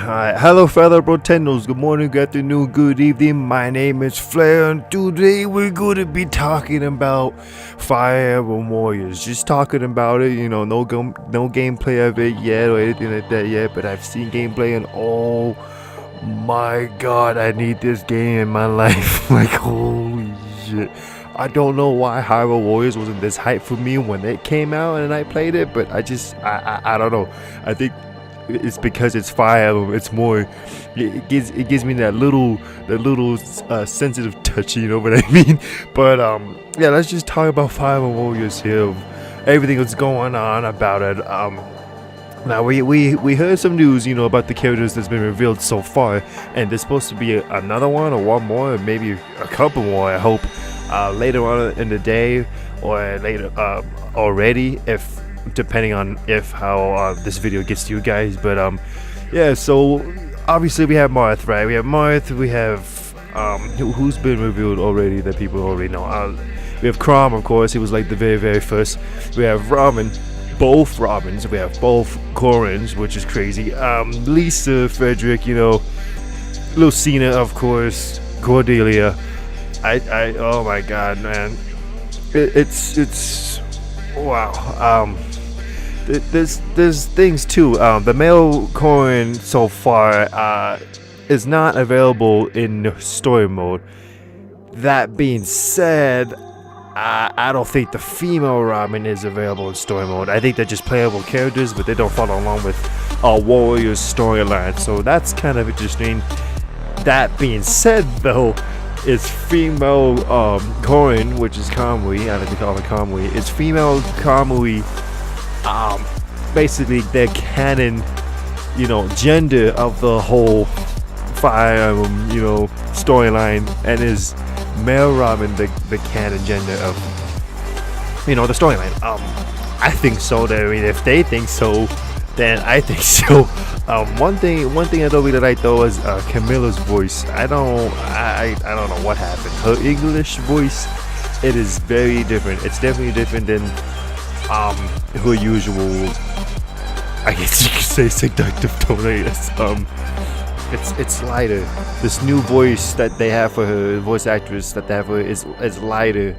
Hello fellow Brotendos, good morning, good afternoon, good evening, my name is Flair and today we're going to be talking about Fire Emblem Warriors. Just talking about it, no gameplay of it yet or anything like that yet, but I've seen gameplay and oh my god, I need this game in my life. Like holy shit. I don't know why Fire Emblem Warriors wasn't this hype for me when it came out and I played it, but I don't know. I think it's because it's Fire Emblem. It's more. It gives me that little sensitive touch. You know what I mean? But yeah. Let's just talk about Fire Emblem Warriors here. Everything that's going on about it. Now we heard some news, about the characters that's been revealed so far, and there's supposed to be another one or one more, or maybe a couple more. I hope later on in the day or later already, if. Depending on how this video gets to you guys, but yeah. So obviously we have Marth, right? We have Marth. We have who's been revealed already that people already know. We have Krakn, of course. He was like the very first. We have both Robins. We have both Corins, which is crazy. Lisa, Frederick, Lucina, of course. Cordelia. I oh my god, man. It's wow. There's things too. The male Corin so far is not available in story mode. That being said, I don't think the female Robin is available in story mode. I think they're just playable characters, but they don't follow along with Warriors storyline. So that's kind of interesting. That being said, though, it's female Corin, which is Kamui. I think they call her Kamui. It's female Kamui. Basically their canon, gender of the whole Fire Emblem, storyline, and is male Robin the canon gender of, the storyline. I think so. I mean, if they think so, then I think so. One thing I don't really like though is Camilla's voice. I don't know what happened. Her English voice, it is very different. It's definitely different than her usual, I guess you could say, seductive tone. It's lighter. This new voice that they have for her, voice actress that they have for her, is lighter.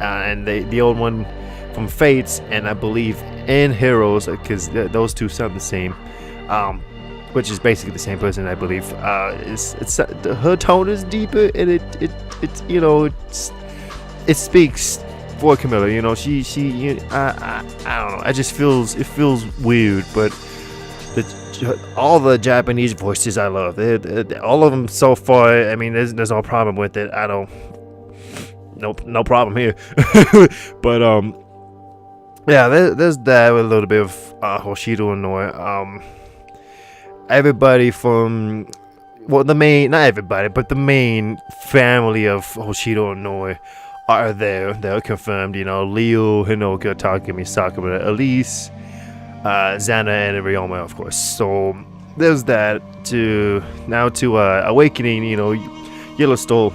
And the old one from Fates and I believe in Heroes, because those two sound the same. Which is basically the same person, I believe. It's her tone is deeper and it speaks for Camilla. I don't know. It feels weird, but all the Japanese voices I love. All of them so far. I mean, there's no problem with it. No problem here. But yeah, there's that with a little bit of Hoshido and Noi. Everybody from not everybody, but the main family of Hoshido and Noi are there. They're confirmed. Leo, Hinoka, Takumi, Sakura, Elise, Xana, and Ryoma, of course. So there's that. To Awakening. Yellowstone.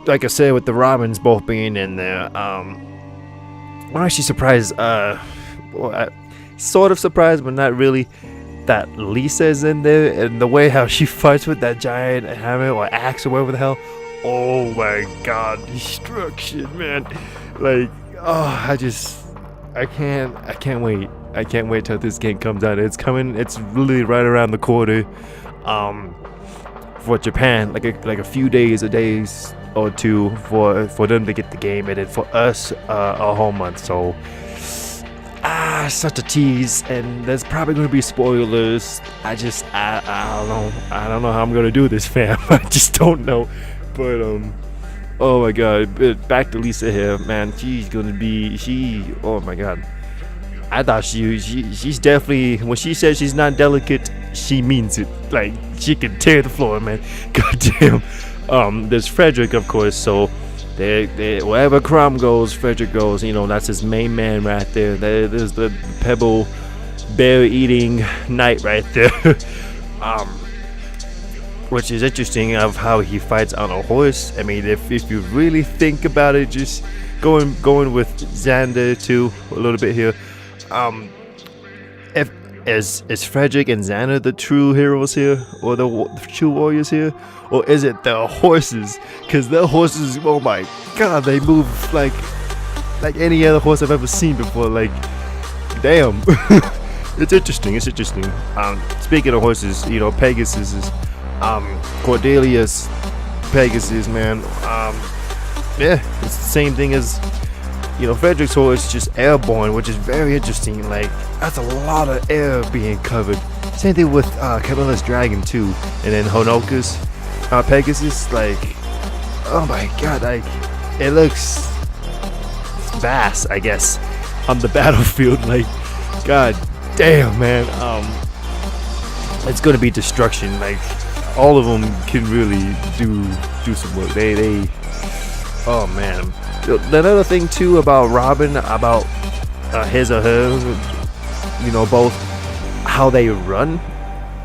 Like I said, with the Robins both being in there. I'm actually surprised. Sort of surprised, but not really. That Lisa is in there, and the way how she fights with that giant hammer or axe or whatever the hell. Oh my god, destruction, man. Like, I can't wait. I can't wait till this game comes out. It's coming. It's really right around the corner. For Japan, like a few days or two for them to get the game, and then for us a whole month. So such a tease, and there's probably gonna be spoilers. I don't know how I'm gonna do this, fam. I just don't know. But oh my god, back to Lisa here, man. Oh my god. I thought she's definitely, when she says she's not delicate, she means it. Like, she can tear the floor, man. God damn. There's Frederick, of course. So wherever Krakn goes, Frederick goes. That's his main man right there. There's the pebble bear eating knight right there. Which is interesting of how he fights on a horse. I mean, if you really think about it, just going with Xander too a little bit here. If is Frederick and Xana the true heroes here, or the true warriors here, or is it the horses? Because the horses, oh my god, they move like any other horse I've ever seen before. Like, damn. It's interesting. Speaking of horses, you know, Pegasus is Cordelia's Pegasus, man. Yeah, it's the same thing as, you know, Frederick's horse, just airborne, which is very interesting. Like, that's a lot of air being covered. Same thing with Camilla's dragon too, and then Honoka's Pegasus. Like, oh my god, like, it looks vast, I guess, on the battlefield. Like, god damn, man. It's gonna be destruction. Like, all of them can really do some work. They oh man. Another thing too about Robin, about his or her, you know, both how they run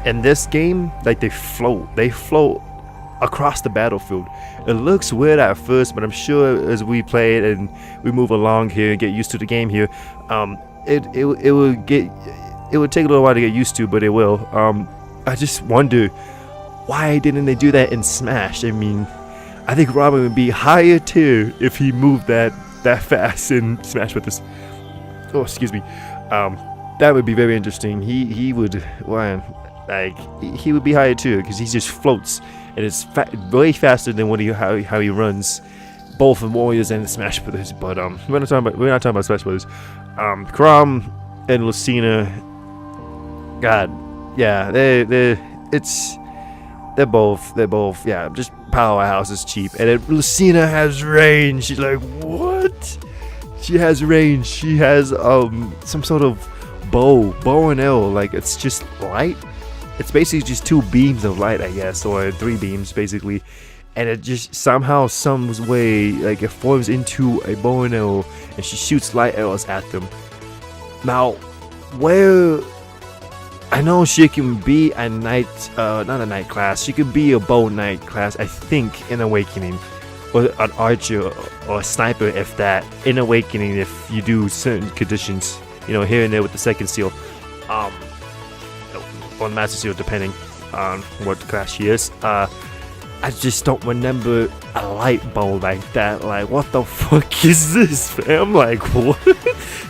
in this game. Like, they float across the battlefield. It looks weird at first, but I'm sure as we play it and we move along here and get used to the game here, it would take a little while to get used to, but it will. I just wonder, why didn't they do that in Smash? I mean, I think Robin would be higher tier if he moved that fast in Smash with this. Oh, excuse me. That would be very interesting. He would, well, like, he would be higher tier because he just floats, and it's way faster than how he runs, both in Warriors and Smash Brothers. But we're not talking about Smash Brothers. Krakn and Lucina, God, yeah, they're both, yeah, just powerhouses cheap. And then Lucina has range. She's like, what? She has range. She has some sort of bow and arrow. Like, it's just light. It's basically just 2 beams of light, I guess, or 3 beams basically. And it just somehow, some way, like, it forms into a bow and arrow, and she shoots light arrows at them. Now, where I know she can be a knight, not a knight class. She could be a bow knight class, I think, in Awakening, or an archer or a sniper, if that. In Awakening, if you do certain conditions, you know, here and there with the second seal, or master seal, depending on what class she is. I just don't remember a light bow like that. Like, what the fuck is this, fam? Like, what?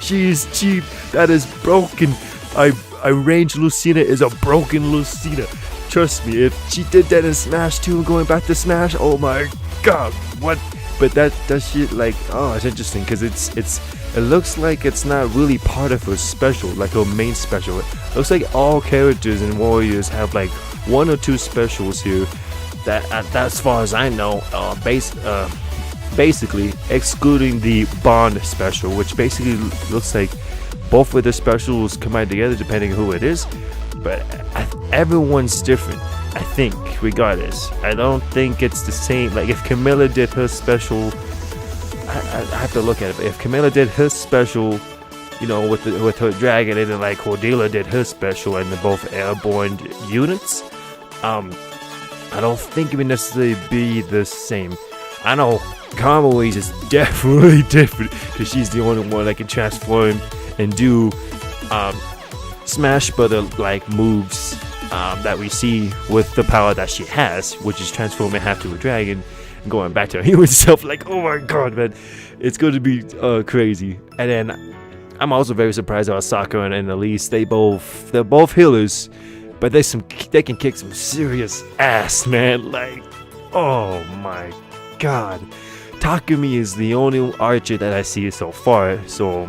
She's cheap. That is broken. I range Lucina is a broken Lucina. Trust me, if she did that in Smash 2 and going back to Smash, oh my god, what? But that shit, like, oh, it's interesting because it looks like it's not really part of her special, like her main special. It looks like all characters in Warriors have like 1 or 2 specials here. That as far as I know, basically excluding the Bond special, which basically looks like both of the specials combined together, depending on who it is. But everyone's different, I think, regardless. I don't think it's the same. Like, if Camilla did her special, I have to look at it. But if Camilla did her special, you know, with her dragon, and then like Cordelia did her special, and they're both airborne units, I don't think it would necessarily be the same. I know Kamui is definitely different because she's the only one that can transform and do Smash Brother like moves that we see with the power that she has, which is transforming half to a dragon and going back to her human self. Like, oh my god, man, it's going to be crazy. And then I'm also very surprised about Sakura and Elise. They're both healers, but they can kick some serious ass, man. Like, oh my god. Takumi is the only archer that I see so far. So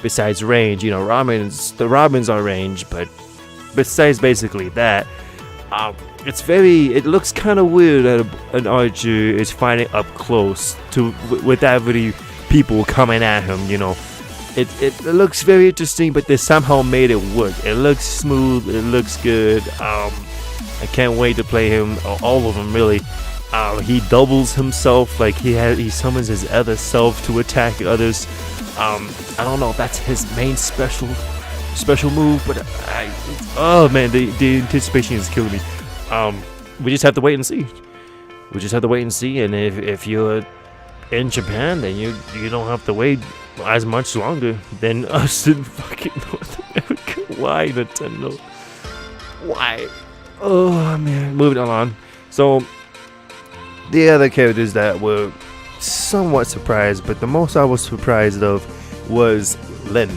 besides range, you know, the Robins are range, but besides basically that, it looks kind of weird that an archer is fighting up close without really people coming at him, you know. It looks very interesting, but they somehow made it work. It looks smooth, it looks good. I can't wait to play him, all of them really. He doubles himself, like he summons his other self to attack others. I don't know if that's his main special move, but oh man, the anticipation is killing me. We just have to wait and see. And if you're in Japan, then you don't have to wait as much longer than us in fucking North America. Why, Nintendo? Why? Oh man, moving on. So the other characters that were somewhat surprised, but the most I was surprised of was Lyn.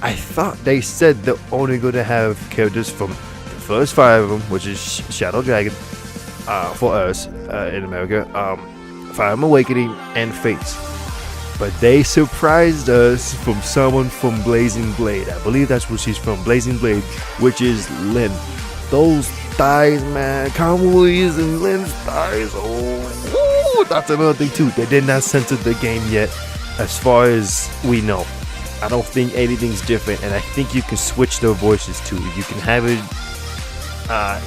I thought they said they're only going to have characters from the first Fire Emblem, which is Shadow Dragon, for us in America, Fire Emblem Awakening, and Fates. But they surprised us from someone from Blazing Blade. I believe that's where she's from, Blazing Blade, which is Lyn. Those thighs, man, Kamui and Lyn's thighs. Oh, that's another thing too. They did not censor the game yet, as far as we know. I don't think anything's different, and I think you can switch their voices too. You can have it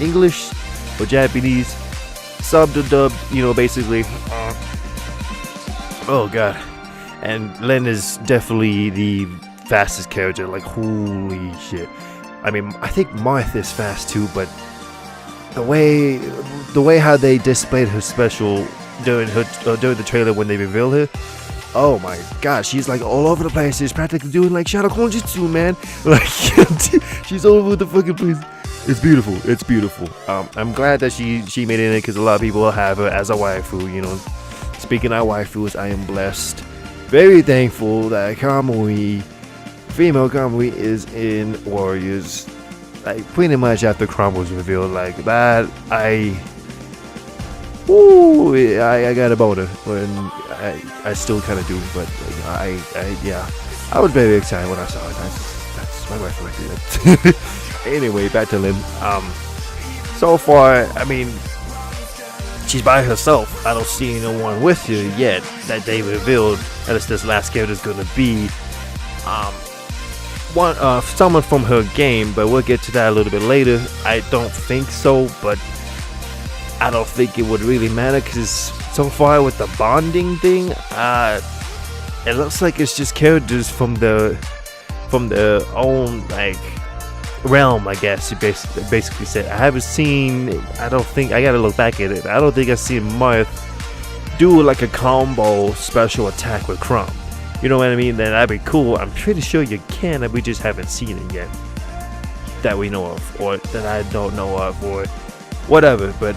English or Japanese, sub to dub, basically. Oh god. And Lyn is definitely the fastest character, like holy shit. I mean, I think Marth is fast too, but the way how they displayed her special during the trailer when they revealed her, oh my god, she's like all over the place. She's practically doing like Shadow Clone Jutsu, man. Like she's all over the fucking place. It's beautiful. It's beautiful. I'm glad that she made it in because a lot of people have her as a waifu. Speaking of waifus, I am blessed, very thankful that female Kamui is in Warriors. Like pretty much after Krakn was revealed, like that, I got a boner, and I still kind of do, but I was very excited when I saw it. That's my wife right there. Anyway, back to Lyn. So far, I mean, she's by herself. I don't see anyone with her yet that they revealed. That is this last character is gonna be someone from her game, but we'll get to that a little bit later. I don't think so, but I don't think it would really matter because so far with the bonding thing, it looks like it's just characters from the own like realm, I guess you basically said. I haven't seen, I don't think, I gotta look back at it, I don't think I've seen Marth do like a combo special attack with Krakn. You know what I mean? Then that'd be cool. I'm pretty sure you can, and we just haven't seen it yet that we know of, or that I don't know of, or whatever. But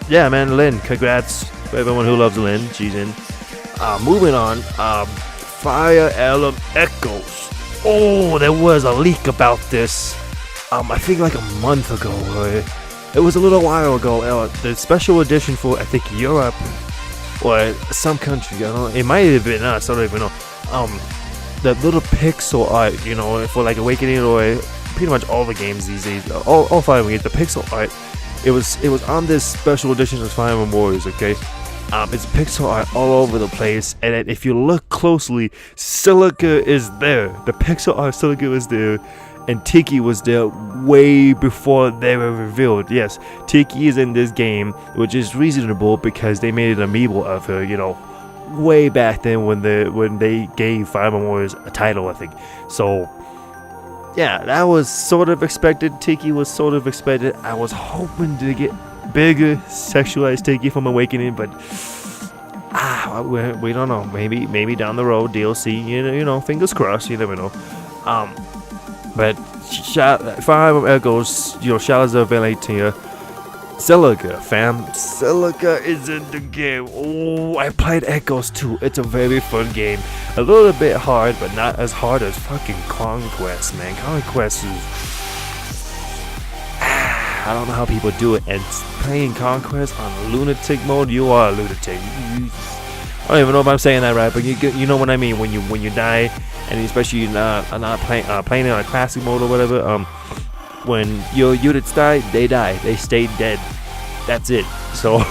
yeah, man, Lyn, congrats for everyone who loves Lyn. She's in. Moving on, Fire Emblem Echoes. Oh, there was a leak about this. I think like a month ago, or it was a little while ago. The special edition for, I think, Europe or some country. It might have been us. I don't even know. The little pixel art, for like Awakening or pretty much all the games these days, all 5 games, the pixel art. It was on this special edition of Fire Emblem Warriors. Okay. It's pixel art all over the place, and if you look closely, Silica is there. The pixel art Silica is there, and Tiki was there way before they were revealed. Yes, Tiki is in this game, which is reasonable because they made an amiibo of her, way back then when they gave Fire Emblem Warriors a title, I think. So yeah, that was sort of expected. Tiki was sort of expected. I was hoping to get bigger sexualized Tiki from Awakening, but we don't know. Maybe down the road DLC. Fingers crossed. You never know. But Fire Emblem Echoes, Shadows of Valentia, Silica, fam. Silica is in the game. Oh, I played Echoes too. It's a very fun game. A little bit hard, but not as hard as fucking Conquest, man. Conquest is, I don't know how people do it, and playing Conquest on lunatic mode, you are a lunatic. I don't even know if I'm saying that right, but you know what I mean when you die, and especially you're not playing it on classic mode or whatever. When your units die, they stay dead. That's it. So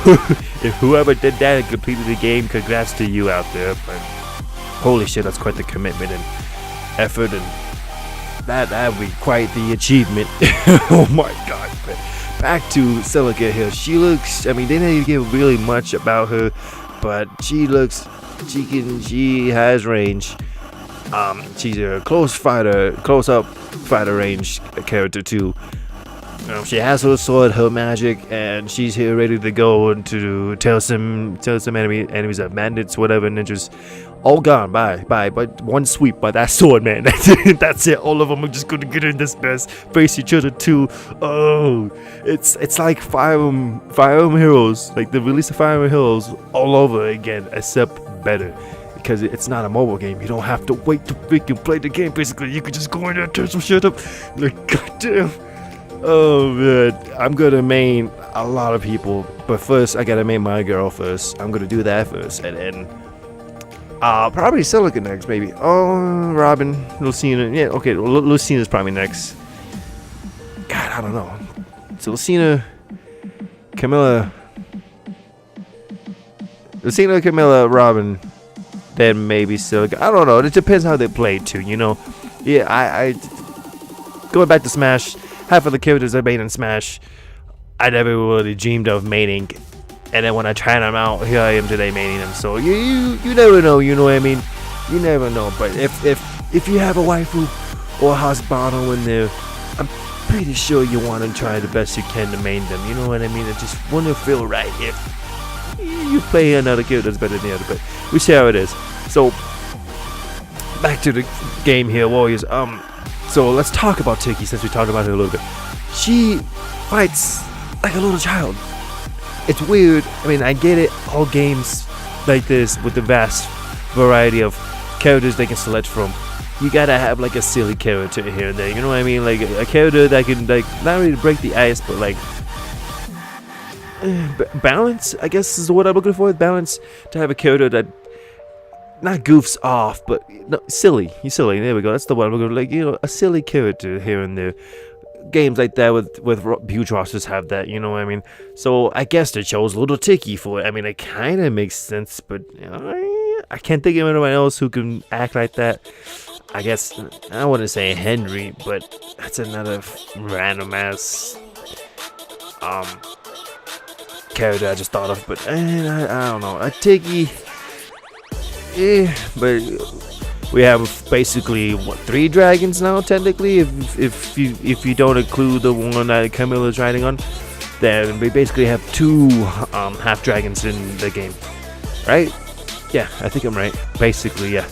if whoever did that and completed the game, congrats to you out there. But holy shit, that's quite the commitment and effort, and that would be quite the achievement. Oh my god. But back to Silica here. She looks, I mean, they didn't give really much about her, but she has range. She's a close up fighter range character too. She has her sword, her magic, and she's here ready to go and to tell some enemies that bandits, whatever, ninjas, all gone. Bye. But one sweep by that sword, man. That's it. All of them are just gonna get in this mess, face each other too. Oh, it's like Fire Emblem Heroes, like the release of Fire Emblem Heroes all over again, except better. Because it's not a mobile game. You don't have to wait to freaking play the game. Basically, you can just go in there and turn some shit up. Like, goddamn. Oh man, I'm gonna main a lot of people, but first I gotta main my girl first. I'm gonna do that first, and then probably Silica next, maybe. Oh, Robin, Lucina, yeah, okay, Lucina's probably next. God, I don't know. So Lucina, Camilla, Robin, then maybe Silica. I don't know. It depends how they play too, you know. Yeah, I going back to Smash. Half of the characters I made in Smash, I never really dreamed of mating, and then when I tried them out, here I am today mating them. So you never know, you know what I mean? You never know. But if you have a waifu or a husband in there, I'm pretty sure you want to try the best you can to main them. You know what I mean? It just wouldn't feel right if you play another character that's better than the other. But we see how it is. So back to the game here, Warriors. So let's talk about Tiki since we talked about it a little bit. She fights like a little child. It's weird. I mean, I get it. All games like this with the vast variety of characters they can select from, you gotta have like a silly character here and there. You know what I mean? Like a character that can like not really break the ice, but like balance. I guess is what I'm looking for. Balance to have a character that not goofs off, but no, silly. He's silly. There we go. That's the one. We're gonna like, you know, a silly character here and there. Games like that with huge rosters have that. You know what I mean? So I guess they chose Little Tiki for it. I mean, it kind of makes sense, but you know, I can't think of anyone else who can act like that. I guess I wouldn't say Henry, but that's another random ass character I just thought of. But I don't know. A Tiki. Yeah, but we have basically what 3 dragons now technically. If you don't include the one that Camilla's riding on, then we basically have 2 half dragons in the game, right? Yeah, I think I'm right. Basically, yeah.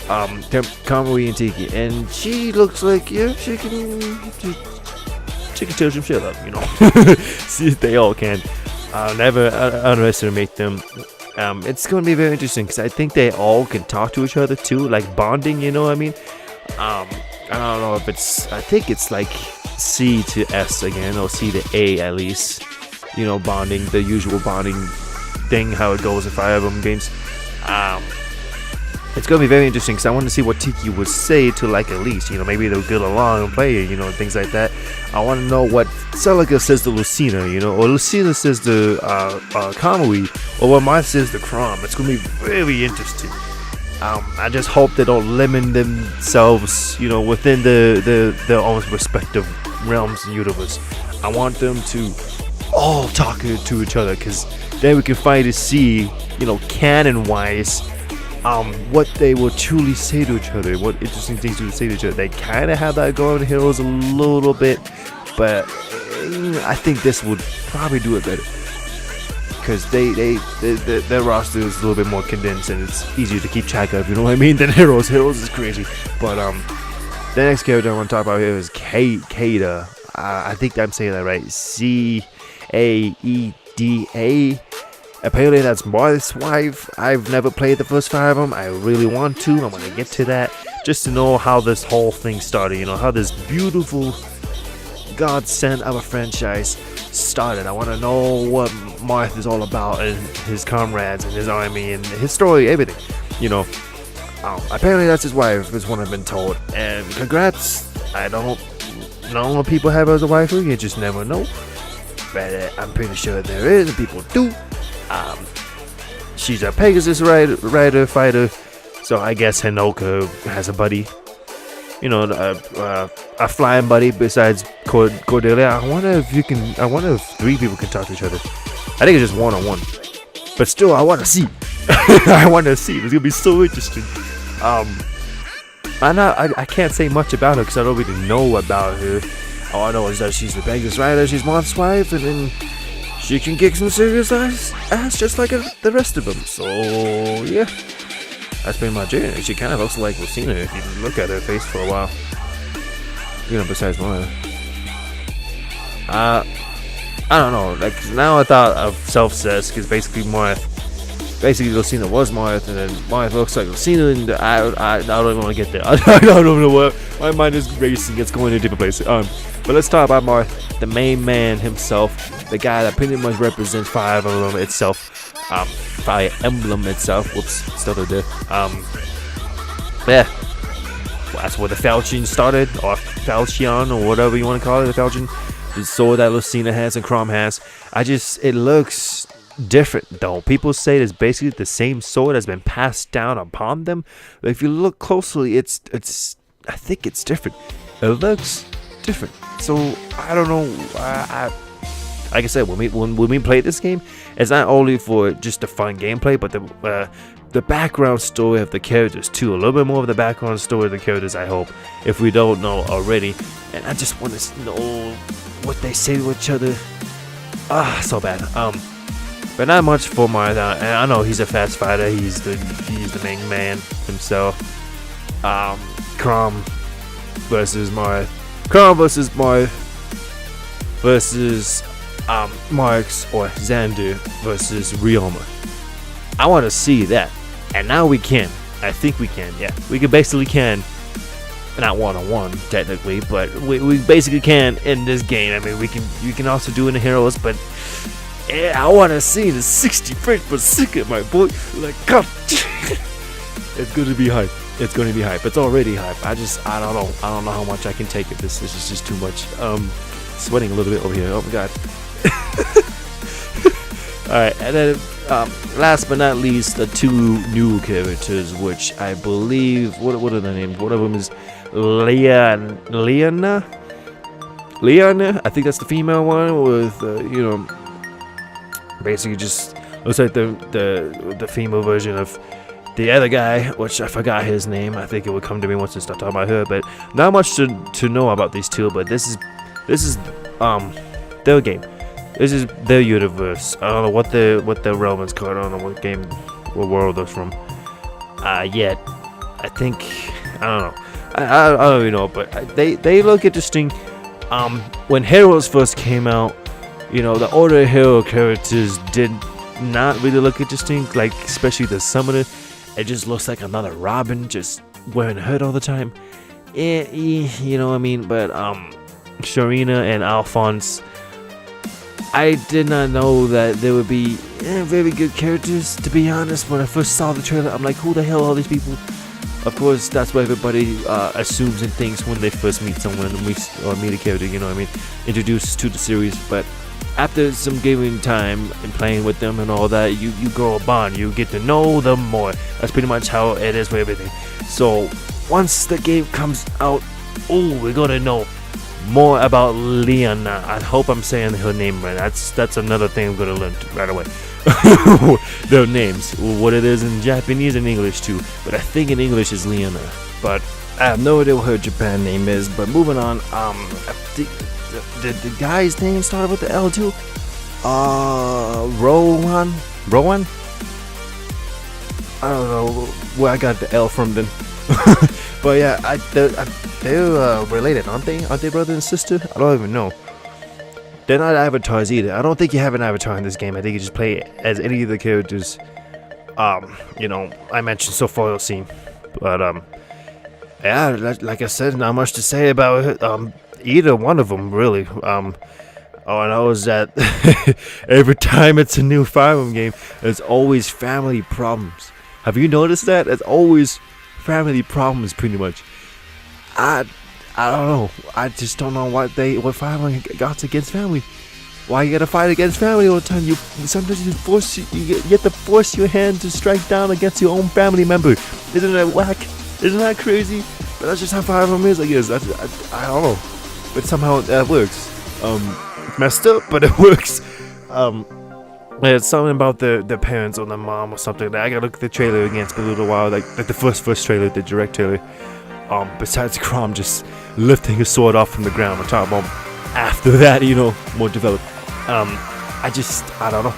Kamui and Tiki, and she looks like she can tear some shit up, you know. See, they all can. I'll never underestimate them. It's going to be very interesting because I think they all can talk to each other too, like bonding, you know what I mean? I don't know if I think it's like C to S again, or C to A at least, you know, bonding, the usual bonding thing, how it goes in Fire Emblem games. It's going to be very interesting because I want to see what Tiki would say to like Elise, you know, maybe they'll get along and play, you know, things like that. I want to know what Celica says to Lucina, you know, or Lucina says to Kamui, or what Maya says to Krakn. It's going to be very interesting. I just hope they don't limit themselves, you know, within their own respective realms and universe. I want them to all talk to each other, because then we can finally see, you know, canon-wise, what they will truly say to each other, what interesting things to say to each other. They kind of have that going in Heroes a little bit, but I think this would probably do it better, because their roster is a little bit more condensed and it's easier to keep track of, you know what I mean, than Heroes. Heroes is crazy. But the next character I want to talk about here is Caeda. I think I'm saying that right. Caeda. Apparently that's Marth's wife. I've never played the first 5 of them. I really want to. I want to get to that, just to know how this whole thing started, you know, how this beautiful godsend of a franchise started. I want to know what Marth is all about, and his comrades and his army and his story, everything, you know. Apparently that's his wife, is what I've been told, and congrats. I don't know what people have as a wife. You just never know, but I'm pretty sure there is, and people do. She's a Pegasus rider fighter, so I guess Hinoka has a buddy, you know, a flying buddy besides Cordelia. I wonder if 3 people can talk to each other. I think it's just 1-on-1, but still, I want to see. I want to see. It's gonna be so interesting. I can't say much about her because I don't really know about her. All I know is that she's the biggest rider, she's Moth's wife, and then she can kick some serious ass just like the rest of them. So, yeah. That's pretty much it. She kind of looks like Lucina if you look at her face for a while. You know, besides Moth. I don't know. Like, now I thought of self-cess, because basically Lucina was Moth, and then Moth looks like Lucina, and I don't even want to get there. I don't know what. My mind is racing. It's going to a different place. But let's talk about Moth, the main man himself, the guy that pretty much represents Fire Emblem itself. Fire Emblem itself. Whoops, stuttered there. Yeah. Well, that's where the falchion started, or falchion, or whatever you want to call it, the falchion. The sword that Lucina has and Krakn has. It looks different though. People say it's basically the same sword that's been passed down upon them. But if you look closely, I think it's different. It looks different. So I don't know. Like I said, when we play this game, it's not only for just the fun gameplay, but the background story of the characters too. A little bit more of the background story of the characters, I hope, if we don't know already. And I just want to know what they say to each other. So bad. But not much for Moth. And I know he's a fast fighter. He's the main man himself. Krakn versus Moth. Krakn versus Moth versus Marks or Xander versus Ryoma. I want to see that, and now we can. I think we can. Yeah, we basically can. Not one-on-one technically, but we basically can in this game. I mean, you can also do it in the heroes, but yeah, I want to see the 60 frames per second, my boy. Like, God, it's gonna be hype. It's gonna be hype. It's already hype. I don't know. I don't know how much I can take of this. This is just too much. Sweating a little bit over here. Oh my God. All right, and then last but not least, the two new characters, which I believe what are the names? One of them is Leona. I think that's the female one with basically just looks like the female version of the other guy, which I forgot his name. I think it would come to me once I start talking about her. But not much to know about these two. But this is their game. This is their universe. I don't know what the realm is called. I don't know what world they're from. Yet I think I don't know. I don't even know. But they look interesting. When Heroes first came out, the older hero characters did not really look interesting. Like especially the summoner. It just looks like another Robin, just wearing a hood all the time. You know what I mean? But Sharina and Alphonse, I did not know that they would be very good characters, to be honest. When I first saw the trailer, I'm like, who the hell are all these people? Of course, that's what everybody assumes and thinks when they first meet someone or meet a character, you know what I mean? Introduced to the series. But after some gaming time and playing with them and all that, you grow a bond. You get to know them more. That's pretty much how it is with everything. So once the game comes out, we're gonna know more about Leona. I hope I'm saying her name right. That's another thing I'm gonna learn right away. Their names, what it is in Japanese and English too. But I think in English is Leona. But I have no idea what her Japan name is. But moving on, the guy's name started with the L too. Rowan. I don't know where I got the L from then. But yeah, they're related, aren't they? Aren't they brother and sister? I don't even know. They're not avatars either. I don't think you have an avatar in this game. I think you just play as any of the characters. I mentioned so far you'll see. But yeah, like I said, not much to say about either one of them really. All I know is that every time it's a new Fire Emblem game, there's always family problems. Have you noticed that? It's always family problems, pretty much. I don't know. I just don't know what Fire Emblem got against family. Why you gotta fight against family all the time? Sometimes you get to force your hand to strike down against your own family member. Isn't that whack? Isn't that crazy? But that's just how Fire Emblem is, I guess. I don't know. But somehow that works. It's messed up, but it works. It's something about the parents or the mom or something. I gotta look at the trailer again. It's been a little while, like the first trailer, the direct trailer. Besides Krakn just lifting his sword off from the ground on top of him. after that, more developed. I don't know.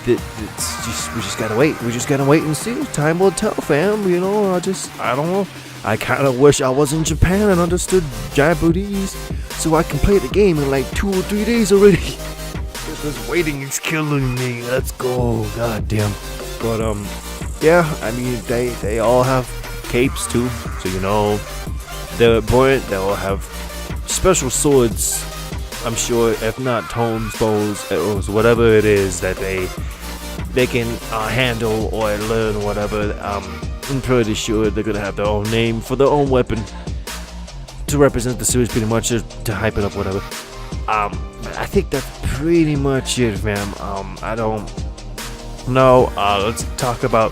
It's just, we just gotta wait. We just gotta wait and see. Time will tell, fam. I don't know. I kind of wish I was in Japan and understood Japanese so I can play the game in like 2 or 3 days already. This waiting is killing me. Let's go. God damn. But yeah. I mean, they all have capes too, so they're important. They all have special swords. I'm sure, if not tomes, bows, arrows, whatever it is that they can handle or learn, whatever. I'm pretty sure they're gonna have their own name for their own weapon to represent the series, pretty much, to hype it up, whatever. I think that's pretty much it, fam. I don't know. Let's talk about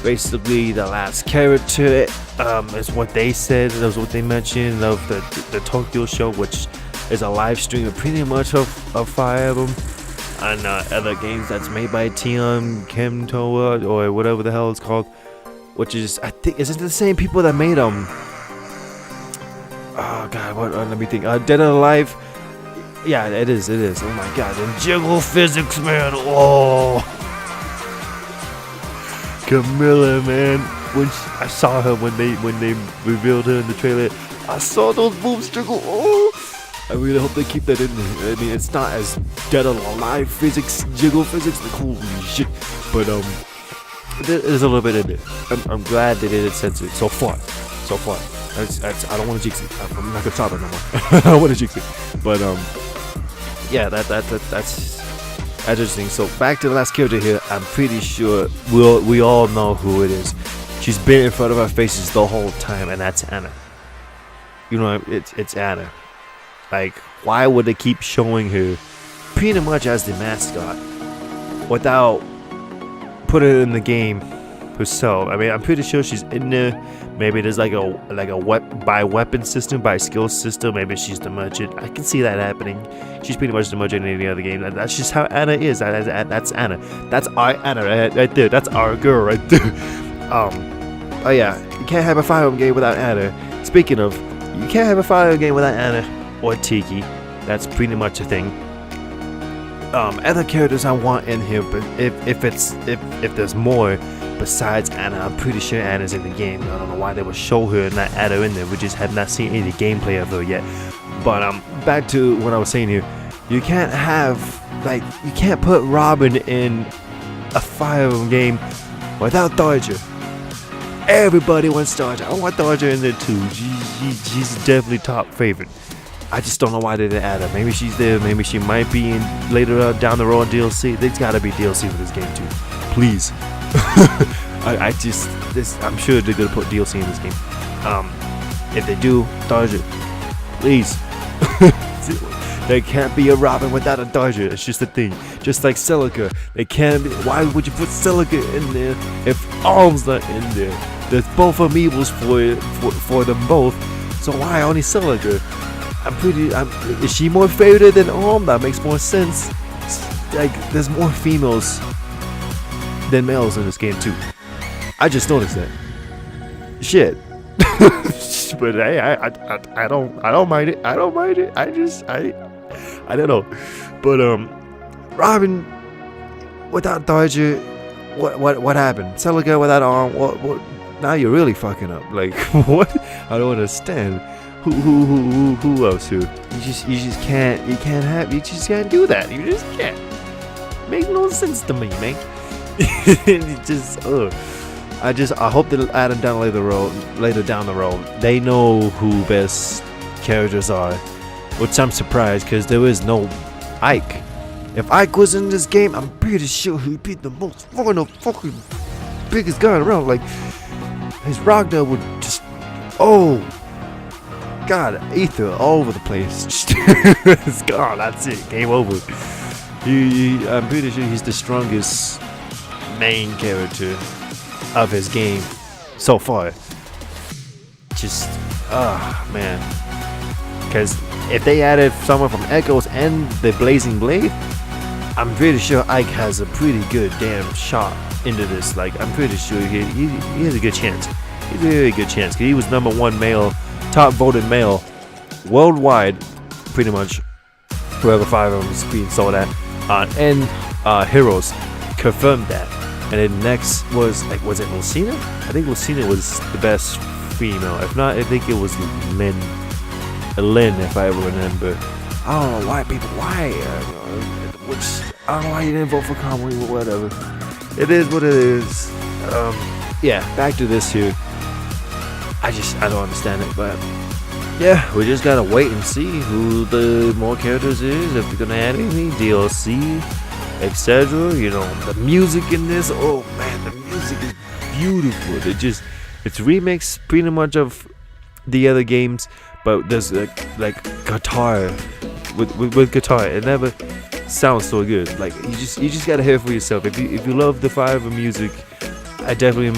basically the last character. Is what they said. That was what they mentioned of the Tokyo show, which is a live stream pretty much of Fire Emblem and other games that's made by Tion Kemtoa or whatever the hell it's called, which is, I think, is it the same people that made oh god, what? Let me think. Dead or Alive. Yeah, it is. Oh my god, and jiggle physics, man. Oh, Camilla, man. When I saw her when they revealed her in the trailer, I saw those boobs jiggle. Oh, I really hope they keep that in there. I mean, it's not as Dead or Alive physics, jiggle physics, like holy shit, but there's a little bit in there. I'm glad they did it censored so far. I don't want to jinx it. I'm not gonna talk about it no more. I don't want to jinx it, but yeah, that's interesting. So back to the last character here. I'm pretty sure we all know who it is. She's been in front of our faces the whole time, and that's Anna. It's Anna. Like, why would they keep showing her pretty much as the mascot without putting it in the game herself? I mean, I'm pretty sure she's in there. Maybe there's like a by weapon system, by skill system. Maybe she's the merchant. I can see that happening. She's pretty much the merchant in any other game. That's just how Anna is. That's Anna. That's our Anna right there. That's our girl right there. Oh yeah, you can't have a Fire Emblem game without Anna. Speaking of, you can't have a Fire Emblem game without Anna or Tiki. That's pretty much a thing. Other characters I want in here, but if there's more besides Anna, I'm pretty sure Anna's in the game. I don't know why they would show her and not add her in there. We just have not seen any gameplay of her yet. But back to what I was saying here. You can't put Robin in a Fire Emblem game without Dodger. Everybody wants Dodger. I want Dodger in there too. She's definitely top favorite. I just don't know why they didn't add her. Maybe she's there. Maybe she might be in later down the road DLC. There's gotta be DLC for this game too. Please. I'm sure they're gonna put DLC in this game. If they do, Dodger, please. There can't be a Robin without a Dodger. It's just a thing. Just like Celica. They can't be. Why would you put Celica in there if Alm's not in there? There's both amiibos for them both. So why only Celica? Is she more favored than Alm? That makes more sense. Like, there's more females than males in this game too. I just noticed that. Shit. But hey, I don't mind it. I don't mind it. I don't know. But Robin without Dodger, what happened? Celica without Arm, what? Now you're really fucking up. Like, what? I don't understand. Who else? Who? You just can't do that. You just can't. Makes no sense to me, man. It just I hope they'll add them down later down the road. They know who best characters are, which I'm surprised because there is no Ike. If Ike was in this game, I'm pretty sure he'd be the most fucking biggest guy around. Like, his Ragnar would just, oh god, ether all over the place. It's gone. That's it. Game over. I'm pretty sure he's the strongest main character of his game so far. Just, man. Because if they added someone from Echoes and the Blazing Blade, I'm pretty sure Ike has a pretty good damn shot into this. Like, I'm pretty sure he has a good chance. He's a really good chance. Because he was #1 male, top voted male worldwide, pretty much, whoever Fire Emblem was being sold at, and Heroes confirmed that. And then next was was it Lucina? I think Lucina was the best female. If not, I think it was Lynn, if I ever remember. I don't know why people, which I don't know why you didn't vote for Kamui, but whatever. It is what it is. Yeah, back to this here. I don't understand it, but yeah, we just gotta wait and see who the more characters is, if they're gonna add any DLC, etc. You know, the music in this, oh man, the music is beautiful. It's remix pretty much of the other games, but there's like guitar with guitar. It never sounds so good. Like you just gotta hear it for yourself. If you love the Fire Emblem music, I definitely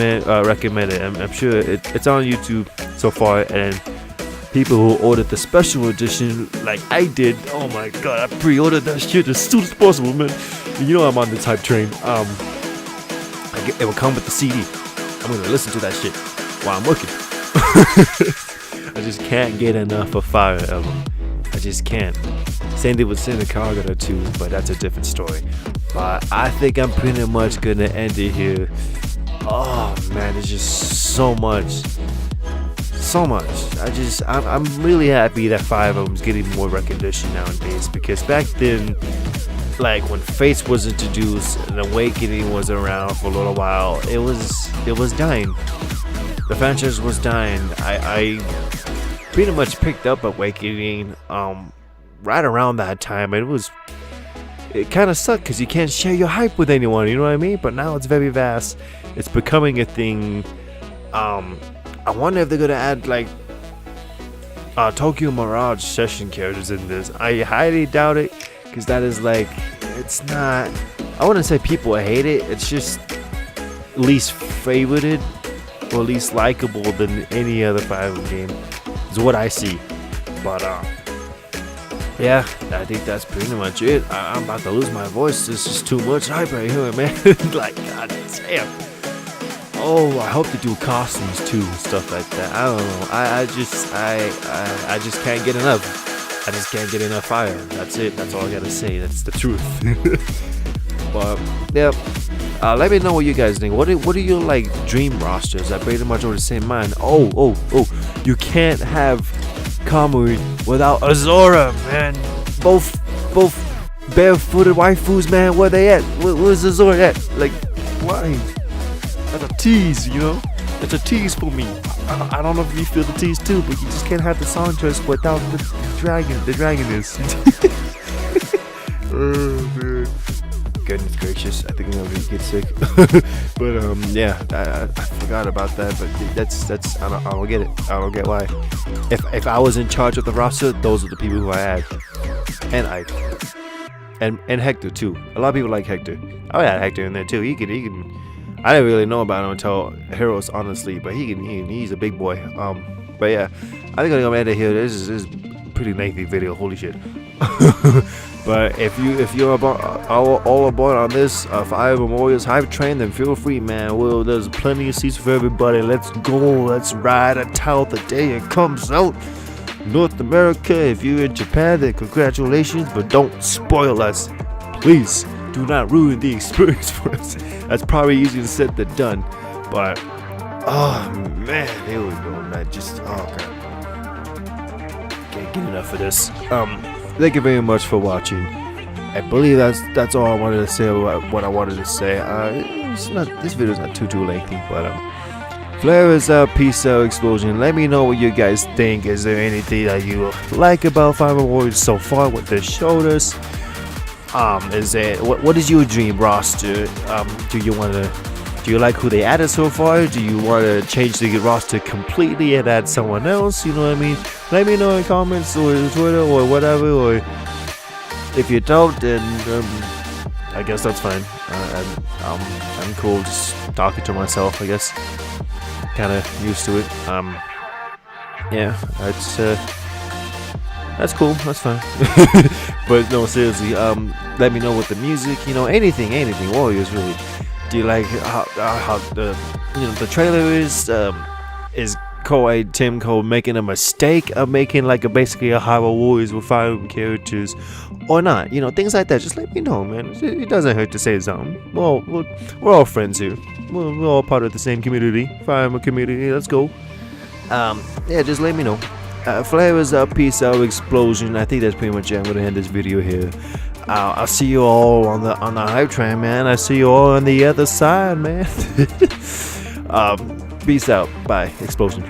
recommend it. I'm sure it's on YouTube so far, and people who ordered the special edition like I did, oh my god, I pre-ordered that shit as soon as possible, man. You know I'm on the type train. It will come with the CD. I'm gonna listen to that shit while I'm working. I just can't get enough of Fire Emblem. I just can't. Same thing with Syndicaga too, but that's a different story. But I think I'm pretty much gonna end it here. Oh man, it's just so much. I'm really happy that Fire Emblem's getting more recognition nowadays, because back then, like when Fates was introduced and Awakening was around for a little while, it was dying. The franchise was dying. I pretty much picked up Awakening right around that time. It kind of sucked because you can't share your hype with anyone, you know what I mean? But now it's very vast. It's becoming a thing. I wonder if they're gonna add like Tokyo Mirage session characters in this. I highly doubt it, because that is like, it's not, I wouldn't say people hate it, it's just least favorited or least likable than any other Fire Emblem game, is what I see. But yeah, I think that's pretty much it. I'm about to lose my voice. This is too much hype right here, man. Like, god damn. Oh, I hope to do costumes too and stuff like that. I don't know. I just can't get enough. I just can't get enough Fire. That's it. That's all I gotta say. That's the truth. But yeah, let me know what you guys think. What are your like dream rosters? I pretty much already say mine. Oh! You can't have Kamui without Azora, man. Both barefooted waifus, man. Where they at? Where's Azora at? Like, why? That's a tease, you know? That's a tease for me. I don't know if you feel the tease too, but you just can't have the song choice without the dragoness. Oh, man. Goodness gracious, I think I'm gonna get sick. But yeah, I forgot about that, but that's I don't get it. I don't get why. If I was in charge of the roster, those are the people who I had. And Ike. And Hector too. A lot of people like Hector. Oh yeah, Hector in there too. He can I didn't really know about him until Heroes, honestly, but he's a big boy. But yeah, I think I'm gonna end it here. This is pretty lengthy video. Holy shit. But if you're all aboard on this Fire Emblem Warriors hype train, then feel free, man. Well, there's plenty of seats for everybody. Let's go. Let's ride until the day it comes out. North America, if you're in Japan, then congratulations, but don't spoil us, please. Do not ruin the experience for us. That's probably easier said than done. But oh man, here we go, man. Just oh god, can't get enough of this. Thank you very much for watching. I believe that's all I wanted to say about what I wanted to say. This video's not too lengthy, but Flare is out, peace out, explosion. Let me know what you guys think. Is there anything that you like about Fire Emblem Warriors so far? What they showed us? Is it what is your dream roster? Do you like who they added so far? Do you want to change the roster completely and add someone else? You know what I mean? Let me know in comments or Twitter or whatever. Or if you don't, then I guess that's fine. I'm cool just talking to myself, I guess. Kind of used to it. Yeah, that's cool. That's fine. But no, seriously. Let me know what the music, anything, Warriors really. Do you like how the the trailer is Koei Timco making a mistake of making like basically a Hyrule Warriors with Fire Emblem characters or not. You know, things like that. Just let me know, man. It doesn't hurt to say something. Well, we're all friends here. We're all part of the same community, Fire Emblem community. Let's go. Yeah, just let me know. Flare is up, peace out, explosion. I think that's pretty much it. I'm gonna end this video here. I'll see you all on the hype train, man. I see you all on the other side, man. Peace out. Bye. Explosion.